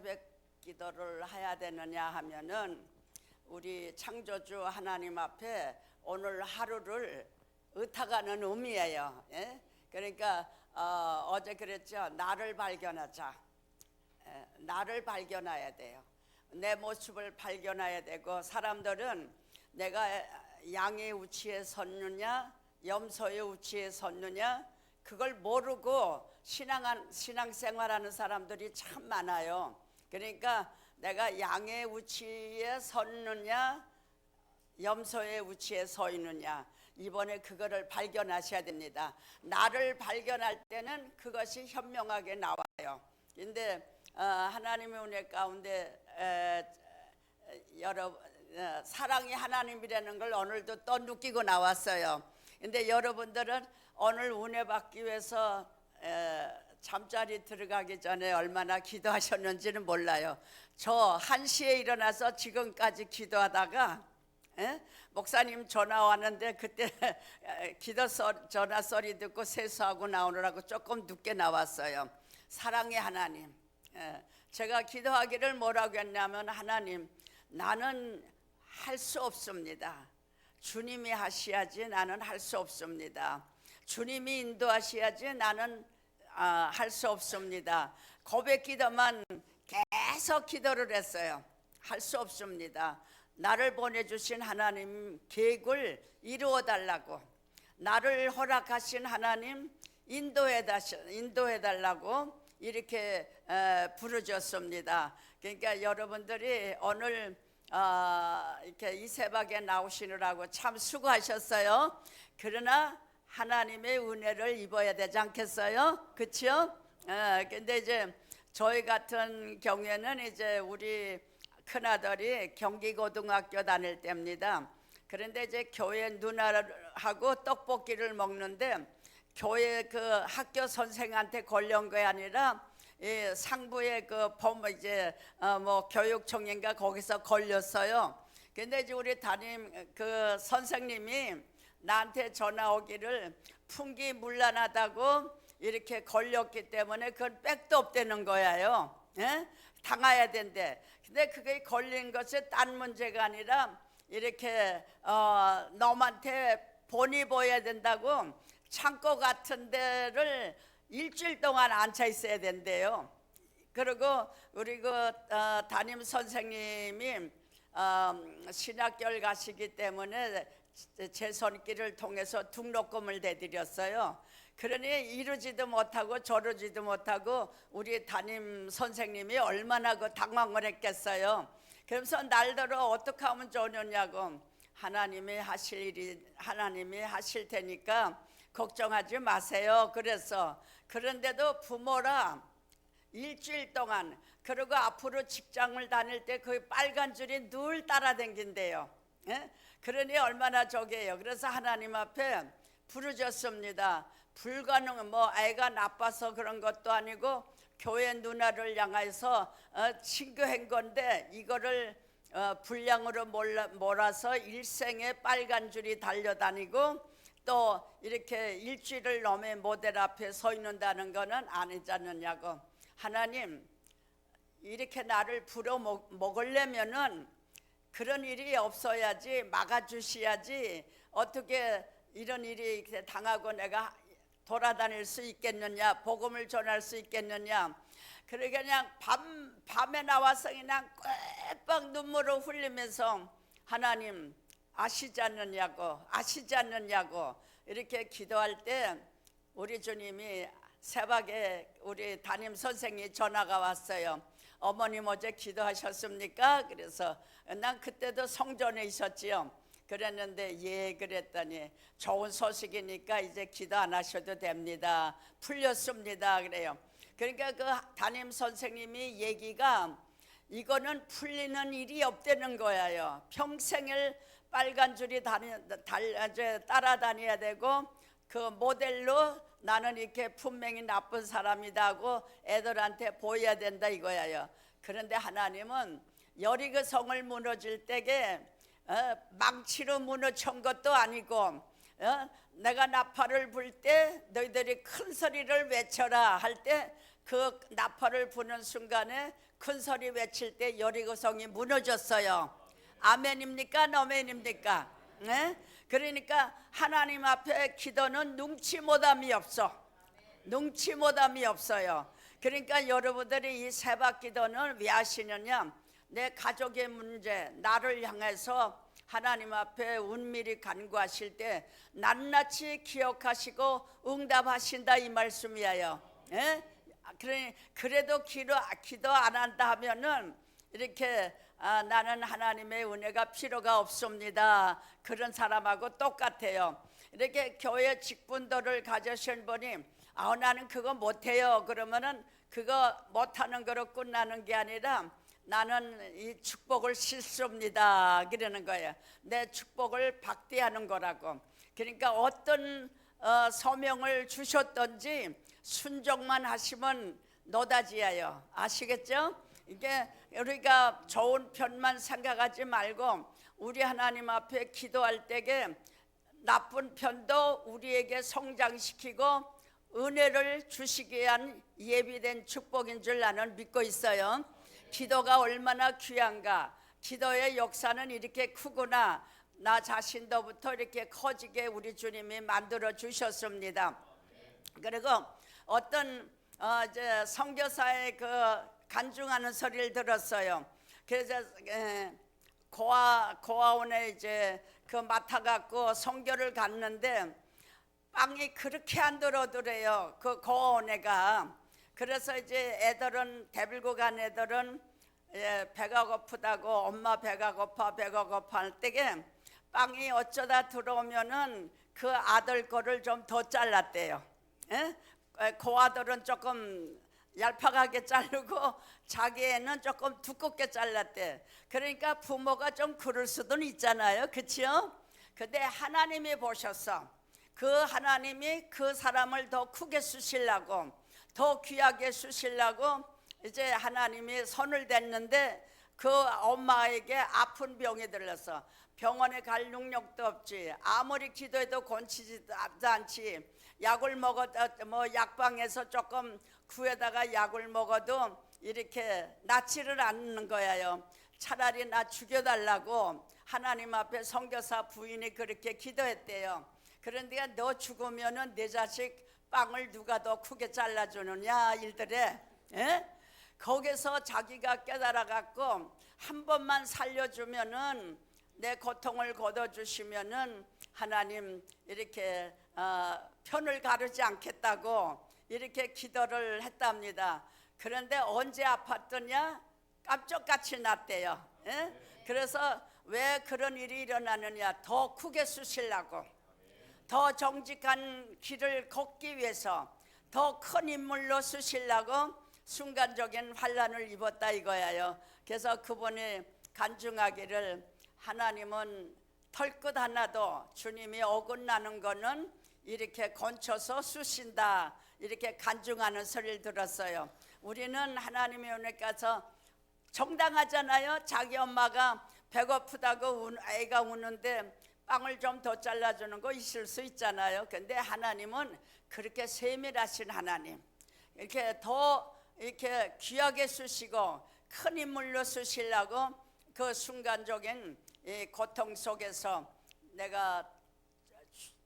새벽 기도를 해야 되느냐 하면은 우리 창조주 하나님 앞에 오늘 하루를 의탁하는 의미예요. 예? 그러니까 어제 그랬죠. 나를 발견하자. 나를 발견해야 돼요. 내 모습을 발견해야 되고, 사람들은 내가 양의 우치에 섰느냐 염소의 우치에 섰느냐 그걸 모르고 신앙생활하는 사람들이 참 많아요. 그러니까 내가 양의 우치에 섰느냐 염소의 우치에 서 있느냐, 이번에 그거를 발견하셔야 됩니다. 나를 발견할 때는 그것이 현명하게 나와요. 근데 하나님의 은혜 가운데 사랑이 하나님이라는 걸 오늘도 또 느끼고 나왔어요. 근데 여러분들은 오늘 은혜 받기 위해서 잠자리 들어가기 전에 얼마나 기도하셨는지는 몰라요. 저 1시에 일어나서 지금까지 기도하다가 목사님 전화 왔는데 그때 전화 소리 듣고 세수하고 나오느라고 조금 늦게 나왔어요. 사랑의 하나님, 제가 기도하기를 뭐라고 했냐면, 하나님, 나는 할 수 없습니다. 주님이 하셔야지 나는 할 수 없습니다. 주님이 인도하셔야지 나는 할 수 없습니다. 고백 기도만 계속 기도를 했어요. 할 수 없습니다. 나를 보내주신 하나님 계획을 이루어 달라고, 나를 허락하신 하나님 인도해 달라고 이렇게 부르셨습니다. 그러니까 여러분들이 오늘 이렇게 이 새벽에 나오시느라고 참 수고하셨어요. 그러나 하나님의 은혜를 입어야 되지 않겠어요? 그렇죠? 근데 이제 저희 같은 경우에는 이제 우리 큰아들이 경기고등학교 다닐 때입니다. 그런데 이제 교회 누나하고 떡볶이를 먹는데 교회 그 학교 선생한테 걸려온 게 아니라 상부의 그 이제 뭐 교육청인가 거기서 걸렸어요. 근데 이제 우리 담임 그 선생님이 나한테 전화 오기를 풍기문란하다고 이렇게 걸렸기 때문에 그건 백도 없다는 거예요. 당해야 된대. 근데 그게 걸린 것이 딴 문제가 아니라 이렇게 너한테 본이 보여야 된다고 창고 같은 데를 일주일 동안 앉아 있어야 된대요. 그리고 우리 그 담임 선생님이 신학교를 가시기 때문에 제 손길을 통해서 등록금을 대드렸어요. 그러니 이러지도 못하고 저러지도 못하고 우리 담임 선생님이 얼마나 그 당황을 했겠어요. 그러면서 날더러 어떻게 하면 좋느냐고, 하나님이 하실 일이 하나님이 하실 테니까 걱정하지 마세요. 그런데도 부모라 일주일 동안, 그리고 앞으로 직장을 다닐 때 그 빨간 줄이 늘 따라다닌대요. 그러니 얼마나 저게요. 그래서 하나님 앞에 부르짖습니다. 불가능, 뭐 애가 나빠서 그런 것도 아니고 교회 누나를 향해서 친교한 건데 이거를 불량으로 몰아서 일생에 빨간 줄이 달려다니고 또 이렇게 일주일을 넘게 모델 앞에 서 있는다는 거는 아니지 않느냐고. 하나님, 이렇게 나를 불어 먹으려면은 그런 일이 없어야지, 막아주셔야지 어떻게 이런 일이 당하고 내가 돌아다닐 수 있겠느냐, 복음을 전할 수 있겠느냐. 그러니까 그냥 밤에 나와서 그냥 꾀박 눈물을 흘리면서 하나님 아시지 않느냐고 이렇게 기도할 때 우리 주님이 새벽에 우리 담임 선생님이 전화가 왔어요. 어머님 어제 기도하셨습니까? 그래서 난 그때도 성전에 있었지요. 그랬는데 예, 그랬더니 좋은 소식이니까 이제 기도 안 하셔도 됩니다. 풀렸습니다. 그래요. 그러니까 그 담임 선생님이 얘기가 이거는 풀리는 일이 없다는 거예요. 평생을 빨간 줄이 따라다녀야 되고 그 모델로 나는 이렇게 분명히 나쁜 사람이다 하고 애들한테 보여야 된다 이거예요. 그런데 하나님은 여리고 성을 무너질 때에 망치로 무너친 것도 아니고 내가 나팔을 불 때 너희들이 큰 소리를 외쳐라 할 때 그 나팔을 부는 순간에 큰 소리 외칠 때 여리고성이 무너졌어요. 아멘입니까? 너멘입니까? 네? 그러니까 하나님 앞에 기도는 눈치 못함이 없어. 눈치 못함이 없어요. 그러니까 여러분들이 이 새벽 기도는 왜 하시느냐? 내 가족의 문제, 나를 향해서 하나님 앞에 은밀히 간구하실 때 낱낱이 기억하시고 응답하신다 이 말씀이에요. 예? 그래도 기도 안 한다 하면은 이렇게 나는 하나님의 은혜가 필요가 없습니다. 그런 사람하고 똑같아요. 이렇게 교회 직분들을 가지신 분이 나는 그거 못해요. 그러면은 그거 못하는 거로 끝나는 게 아니라 나는 이 축복을 실수입니다. 그러는 거예요. 내 축복을 박대하는 거라고. 그러니까 어떤 소명을 주셨던지 순종만 하시면 노다지예요. 아시겠죠? 이게 우리가 좋은 편만 생각하지 말고 우리 하나님 앞에 기도할 때에 나쁜 편도 우리에게 성장시키고 은혜를 주시기 위한 예비된 축복인 줄 나는 믿고 있어요. 기도가 얼마나 귀한가. 기도의 역사는 이렇게 크구나. 나 자신도부터 이렇게 커지게 우리 주님이 만들어 주셨습니다. 그리고 어떤 이제 선교사의 그 간증하는 소리를 들었어요. 그래서 고아원에 이제 그 맡아갖고 선교를 갔는데 빵이 그렇게 안 들어오더래요. 그 고아원에가. 그래서 이제 애들은 데리고 간 애들은 배가 고프다고 엄마 배가 고파 할 때에 빵이 어쩌다 들어오면은 그 아들 거를 좀 더 잘랐대요. 그 아들은 조금 얄팍하게 자르고 자기 애는 조금 두껍게 잘랐대. 그러니까 부모가 좀 그럴 수도 있잖아요. 그렇죠? 근데 하나님이 보셨어. 그 하나님이 그 사람을 더 크게 쓰시려고 더 귀하게 쓰시려고 이제 하나님이 손을 댔는데 그 엄마에게 아픈 병이 들렸어. 병원에 갈 능력도 없지. 아무리 기도해도 고치지도 않지. 약을 먹어도 뭐 약방에서 조금 구해다가 약을 먹어도 이렇게 낫지를 않는 거예요. 차라리 나 죽여달라고 하나님 앞에 선교사 부인이 그렇게 기도했대요. 그런데 너 죽으면은 내 자식 빵을 누가 더 크게 잘라주느냐 일들에. 거기서 자기가 깨달아 갖고 한 번만 살려주면은 내 고통을 거둬주시면은 하나님 이렇게 편을 가르지 않겠다고 이렇게 기도를 했답니다. 그런데 언제 아팠더냐? 깜짝같이 났대요. 그래서 왜 그런 일이 일어나느냐? 더 크게 쓰시려고, 더 정직한 길을 걷기 위해서 더 큰 인물로 쓰시려고 순간적인 환난을 입었다 이거예요. 그래서 그분이 간증하기를 하나님은 털끝 하나도 주님이 어긋나는 거는 이렇게 건쳐서 쓰신다 이렇게 간증하는 소리를 들었어요. 우리는 하나님의 은혜 가서 정당하잖아요. 자기 엄마가 배고프다고 애가 우는데 빵을 좀 더 잘라주는 거 있을 수 있잖아요. 근데 하나님은 그렇게 세밀하신 하나님, 이렇게 더 이렇게 귀하게 쓰시고 큰 인물로 쓰시려고 그 순간적인 이 고통 속에서 내가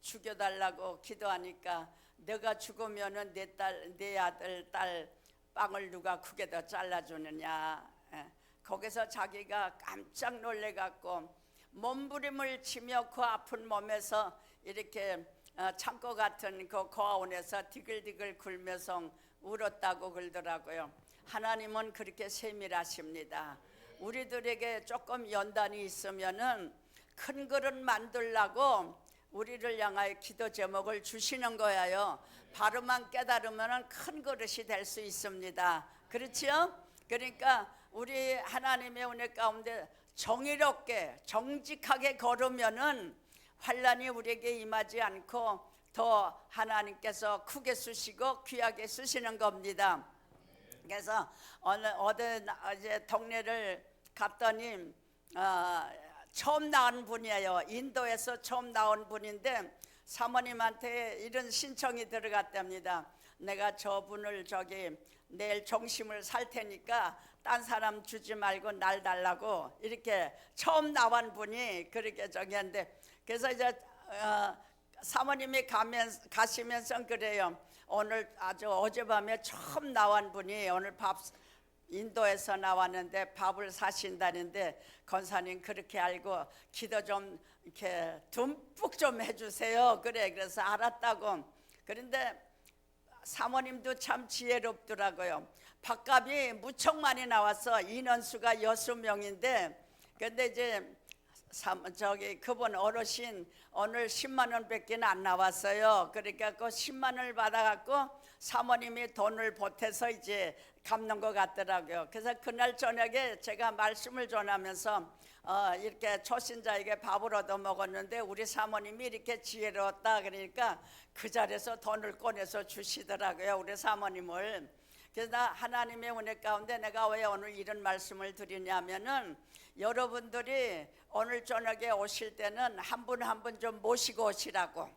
죽여달라고 기도하니까 내가 죽으면은 내 아들 딸 빵을 누가 크게 더 잘라주느냐. 거기서 자기가 깜짝 놀래갖고 몸부림을 치며 그 아픈 몸에서 이렇게 창고 같은 그 고아원에서 디글디글 굴면서 울었다고 그러더라고요. 하나님은 그렇게 세밀하십니다. 우리들에게 조금 연단이 있으면은 큰 그릇 만들라고 우리를 향하여 기도 제목을 주시는 거예요. 바로만 깨달으면은 큰 그릇이 될 수 있습니다. 그렇죠? 그러니까 우리 하나님의 은혜 가운데 정의롭게 정직하게 걸으면은 환난이 우리에게 임하지 않고 더 하나님께서 크게 쓰시고 귀하게 쓰시는 겁니다. 그래서 어느 이제 동네를 갔더니 처음 나온 분이에요. 인도에서 처음 나온 분인데 사모님한테 이런 신청이 들어갔답니다. 내가 저분을 내일 점심을 살 테니까 딴 사람 주지 말고 날 달라고 이렇게 처음 나온 분이 그렇게 했는데, 그래서 이제 사모님이 가시면서 그래요. 오늘 아주 어젯밤에 처음 나온 분이 오늘 인도에서 나왔는데 밥을 사신다는데, 권사님 그렇게 알고 기도 좀 이렇게 듬뿍 좀 해주세요. 그래서 알았다고. 그런데 사모님도 참 지혜롭더라고요. 밥값이 무척 많이 나와서 인원수가 6명인데, 근데 이제 그분 어르신 오늘 10만 원밖에 안 나왔어요. 그러니까 그 10만 원을 받아갖고 사모님이 돈을 보태서 이제 갚는 것 같더라고요. 그래서 그날 저녁에 제가 말씀을 전하면서 이렇게 초신자에게 밥을 얻어 먹었는데 우리 사모님이 이렇게 지혜로웠다 그러니까 그 자리에서 돈을 꺼내서 주시더라고요, 우리 사모님을. 그래서 하나님의 은혜 가운데 내가 왜 오늘 이런 말씀을 드리냐면은, 여러분들이 오늘 저녁에 오실 때는 한 분 한 분 좀 모시고 오시라고.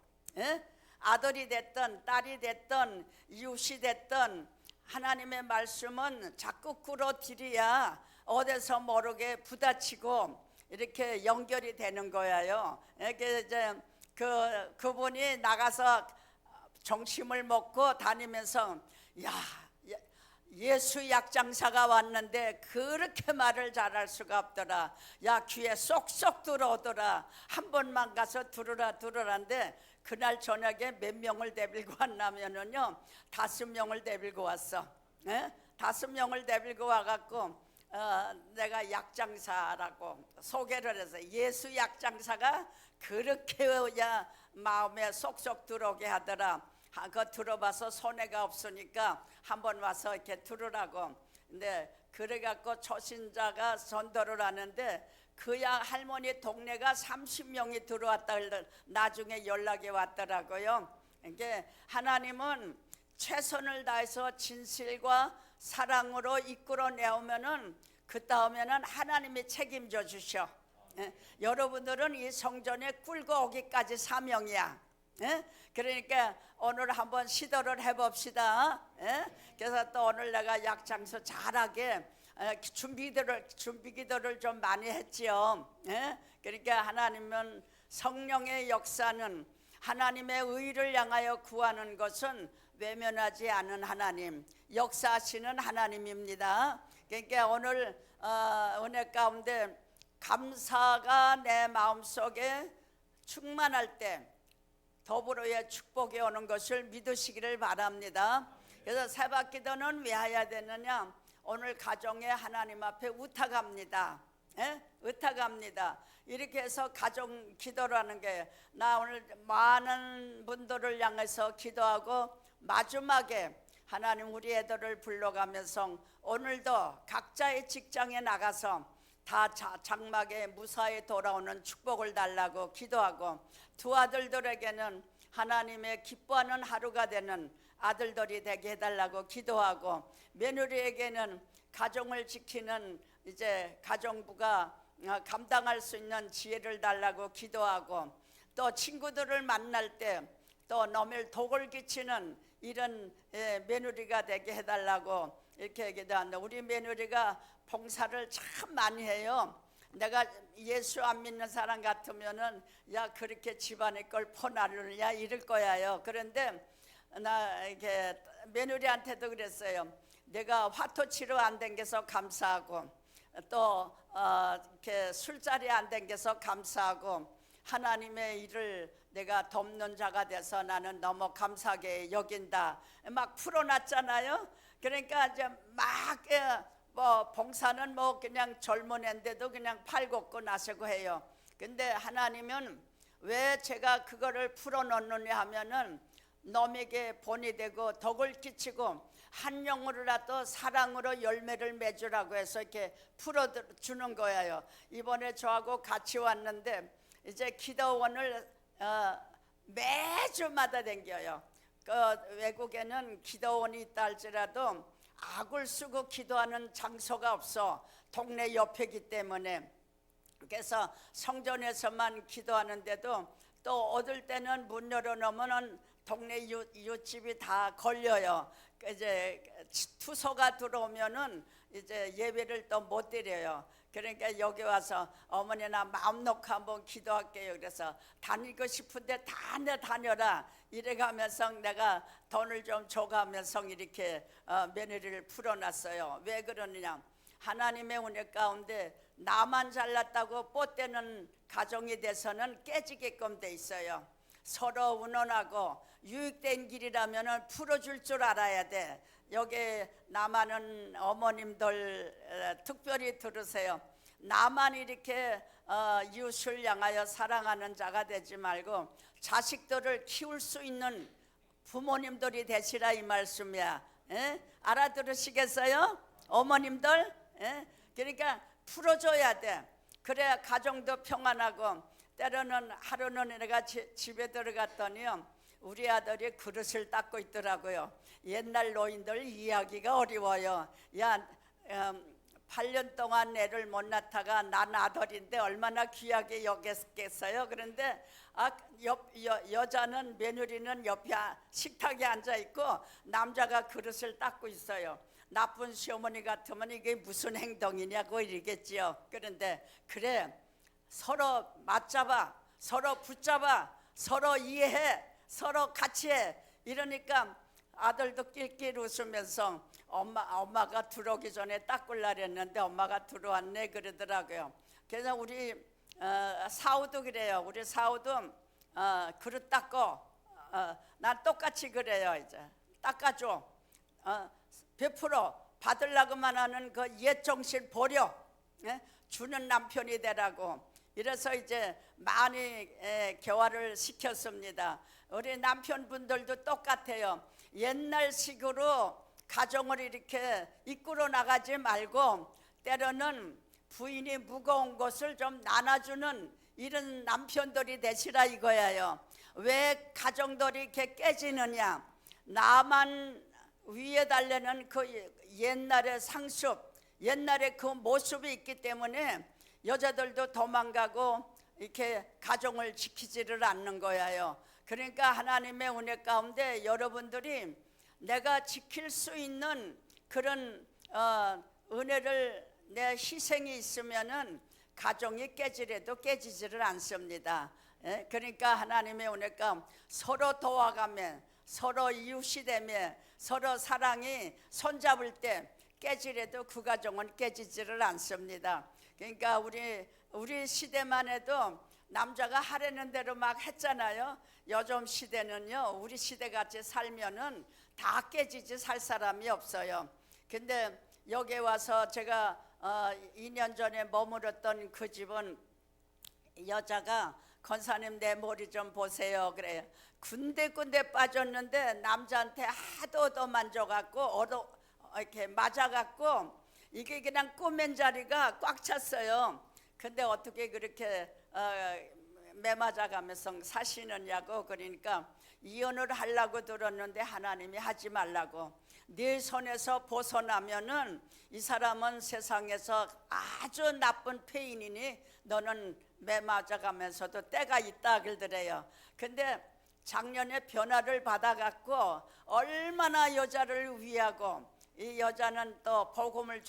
아들이 됐든 딸이 됐든 이웃이 됐든 하나님의 말씀은 자꾸 끌어들여야 어디서 모르게 부딪히고 이렇게 연결이 되는 거예요. 이제 그분이 나가서 점심을 먹고 다니면서, 야, 예수 약장사가 왔는데 그렇게 말을 잘할 수가 없더라. 야, 귀에 쏙쏙 들어오더라. 한 번만 가서 들으라는데, 그날 저녁에 몇 명을 데리고 왔냐면요, 5명을 데리고 왔어. 5명을 데리고 와갖고 내가 약장사라고 소개를 해서, 예수 약장사가 그렇게 마음에 쏙쏙 들어오게 하더라. 그거 들어봐서 손해가 없으니까 한번 와서 이렇게 들으라고. 근데 그래갖고 초신자가 전도를 하는데, 그야 할머니 동네가 30명이 들어왔다. 나중에 연락이 왔더라고요. 이게 하나님은 최선을 다해서 진실과 사랑으로 이끌어내오면은 그 다음에는 하나님이 책임져 주셔. 여러분들은 이 성전에 끌고 오기까지 사명이야. 그러니까 오늘 한번 시도를 해봅시다. 그래서 또 오늘 내가 약장서 잘하게 준비기도를 좀 많이 했지요. 그러니까 하나님은 성령의 역사는 하나님의 의를 향하여 구하는 것은 외면하지 않은 하나님, 역사하시는 하나님입니다. 그러니까 오늘 은혜 가운데 감사가 내 마음속에 충만할 때 더불어의 축복이 오는 것을 믿으시기를 바랍니다. 그래서 새벽기도는 왜 해야 되느냐? 오늘 가정에 하나님 앞에 의탁합니다. 의탁합니다. 이렇게 해서 가정 기도라는 게, 나 오늘 많은 분들을 향해서 기도하고 마지막에 하나님 우리 애들을 불러가면서 오늘도 각자의 직장에 나가서 다 장막에 무사히 돌아오는 축복을 달라고 기도하고, 두 아들들에게는 하나님의 기뻐하는 하루가 되는 아들들이 되게 해달라고 기도하고, 며느리에게는 가정을 지키는 이제 가정부가 감당할 수 있는 지혜를 달라고 기도하고, 또 친구들을 만날 때 또 너를 독을 끼치는 이런 며느리가 되게 해달라고 이렇게 기도한다. 우리 며느리가 봉사를 참 많이 해요. 내가 예수 안 믿는 사람 같으면은, 야, 그렇게 집안의 걸 퍼나르냐 이럴 거야요. 그런데 나 이렇게 며느리한테도 그랬어요. 내가 화토 치러 안 댕겨서 감사하고, 또 이렇게 술자리 안 댕겨서 감사하고, 하나님의 일을 내가 돕는 자가 돼서 나는 너무 감사하게 여긴다. 막 풀어놨잖아요. 그러니까 이제 막 봉사는 그냥 젊은 애인데도 그냥 팔걷고 나서고 해요. 근데 하나님은 왜 제가 그거를 풀어놓느냐 하면은, 놈에게 본이 되고 덕을 끼치고 한 영으로라도 사랑으로 열매를 맺으라고 해서 이렇게 풀어주는 거예요. 이번에 저하고 같이 왔는데 이제 기도원을 매주마다 댕겨요. 그 외국에는 기도원이 있다 할지라도 악을 쓰고 기도하는 장소가 없어. 동네 옆이기 때문에. 그래서 성전에서만 기도하는데도 또 얻을 때는 문 열어놓으면 동네 이웃집이 다 걸려요. 이제 투소가 들어오면은 이제 예배를 또 못 드려요. 그러니까 여기 와서 어머니나 마음 놓고 한번 기도할게요. 그래서 다니고 싶은데 다녀라 이래가면서 내가 돈을 좀 줘가면서 이렇게 며느리를 풀어놨어요. 왜 그러느냐, 하나님의 은혜 가운데 나만 잘났다고 뽐대는 가정이 돼서는 깨지게끔 돼 있어요. 서로 의논하고 유익된 길이라면 풀어줄 줄 알아야 돼. 여기 남아는 어머님들 특별히 들으세요. 나만 이렇게 이웃을 향하여 사랑하는 자가 되지 말고 자식들을 키울 수 있는 부모님들이 되시라 이 말씀이야. 에? 알아들으시겠어요? 어머님들? 에? 그러니까 풀어줘야 돼. 그래야 가정도 평안하고. 때로는 하루는 내가 집에 들어갔더니요, 우리 아들이 그릇을 닦고 있더라고요. 옛날 노인들 이야기가 어려워요. 야, 8년 동안 애를 못 낳다가 난 아들인데 얼마나 귀하게 여겼겠어요. 그런데 여자는, 며느리는 옆에 식탁에 앉아 있고 남자가 그릇을 닦고 있어요. 나쁜 시어머니 같으면 이게 무슨 행동이냐고 이러겠지요. 그런데 그래, 서로 맞잡아, 서로 붙잡아, 서로 이해해, 서로 같이 해. 이러니까 아들도 낄낄 웃으면서 엄마가 들어오기 전에 닦으려 했는데 엄마가 들어왔네 그러더라고요. 그래서 우리 사우도 그래요. 우리 사우도 그릇 닦고 난 똑같이 그래요. 이제 닦아줘. 베풀어 받으려고만 하는 그 옛 정신 버려. 주는 남편이 되라고. 이래서 이제 많이 교화를 시켰습니다. 우리 남편분들도 똑같아요. 옛날식으로 가정을 이렇게 이끌어 나가지 말고 때로는 부인이 무거운 것을 좀 나눠주는 이런 남편들이 되시라 이거예요. 왜 가정들이 이렇게 깨지느냐, 나만 위에 달래는 그 옛날의 상습, 옛날의 그 모습이 있기 때문에 여자들도 도망가고 이렇게 가정을 지키지를 않는 거예요. 그러니까 하나님의 은혜 가운데 여러분들이 내가 지킬 수 있는 그런 은혜를, 내 희생이 있으면은 가정이 깨지래도 깨지지를 않습니다. 그러니까 하나님의 은혜 가운데 서로 도와가며 서로 이웃이 되며 서로 사랑이 손잡을 때 깨지래도 그 가정은 깨지지를 않습니다. 그러니까 우리 시대만 해도 남자가 하려는 대로 막 했잖아요. 요즘 시대는요, 우리 시대 같이 살면은 다 깨지지 살 사람이 없어요. 근데 여기 와서 제가 2년 전에 머물렀던 그 집은 여자가 권사님 내 머리 좀 보세요 그래요. 군데군데 빠졌는데 남자한테 하도 얻어만져갖고 이렇게 맞아갖고 이게 그냥 꼬맨 자리가 꽉 찼어요. 근데 어떻게 그렇게 매맞아가면서 사시느냐고. 그러니까 이혼을 하려고 들었는데 하나님이 하지 말라고. 네 손에서 벗어나면은 이 사람은 세상에서 아주 나쁜 페인이니 너는 매맞아가면서도 때가 있다 그러더래요. 근데 작년에 변화를 받아갖고 얼마나 여자를 위하고, 이 여자는 또 복음을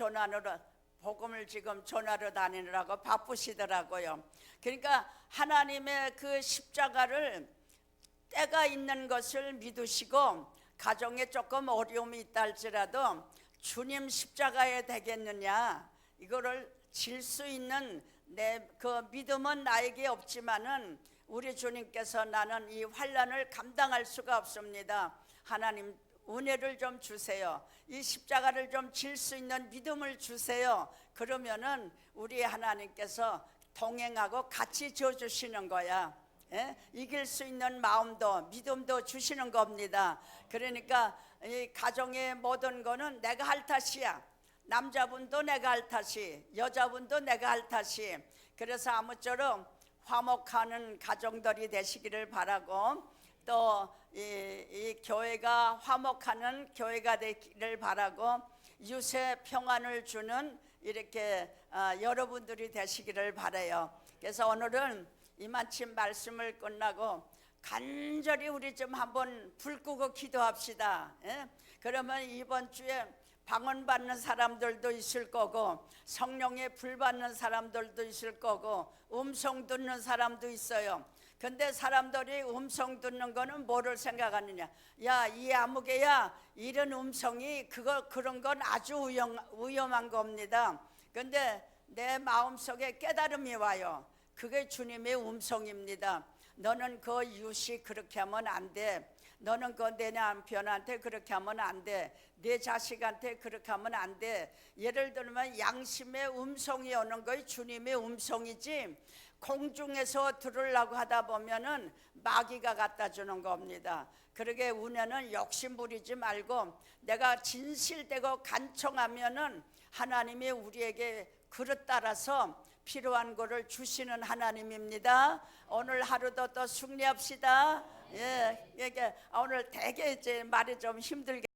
지금 전하러 다니느라고 바쁘시더라고요. 그러니까 하나님의 그 십자가를 때가 있는 것을 믿으시고, 가정에 조금 어려움이 있다 할지라도 주님 십자가에 되겠느냐, 이거를 질 수 있는 내 그 믿음은 나에게 없지만은 우리 주님께서 나는 이 환난을 감당할 수가 없습니다. 하나님 은혜를 좀 주세요. 이 십자가를 좀 질 수 있는 믿음을 주세요. 그러면은 우리 하나님께서 동행하고 같이 져주시는 거야. 이길 수 있는 마음도 믿음도 주시는 겁니다. 그러니까 이 가정의 모든 거는 내가 할 탓이야. 남자분도 내가 할 탓이, 여자분도 내가 할 탓이. 그래서 아무쪼록 화목하는 가정들이 되시기를 바라고, 또 이 교회가 화목하는 교회가 되기를 바라고, 이웃에 평안을 주는 이렇게 여러분들이 되시기를 바라요. 그래서 오늘은 이만침 말씀을 끝나고 간절히 우리 좀 한번 불 끄고 기도합시다. 예? 그러면 이번 주에 방언 받는 사람들도 있을 거고, 성령의 불 받는 사람들도 있을 거고, 음성 듣는 사람도 있어요. 근데 사람들이 음성 듣는 거는 뭐를 생각하느냐? 야, 이 아무개야, 이런 음성이 그런 건 아주 위험한 겁니다. 근데 내 마음속에 깨달음이 와요. 그게 주님의 음성입니다. 너는 그 이웃이 그렇게 하면 안 돼. 너는 그 내 남편한테 그렇게 하면 안 돼. 내 자식한테 그렇게 하면 안 돼. 예를 들면 양심의 음성이 오는 거이 주님의 음성이지, 공중에서 들으려고 하다 보면은 마귀가 갖다 주는 겁니다. 그러게 우리는 욕심 부리지 말고 내가 진실되고 간청하면은 하나님이 우리에게 그릇 따라서 필요한 것을 주시는 하나님입니다. 오늘 하루도 또 승리합시다. 예, 이게 오늘 되게 이제 말이 좀 힘들게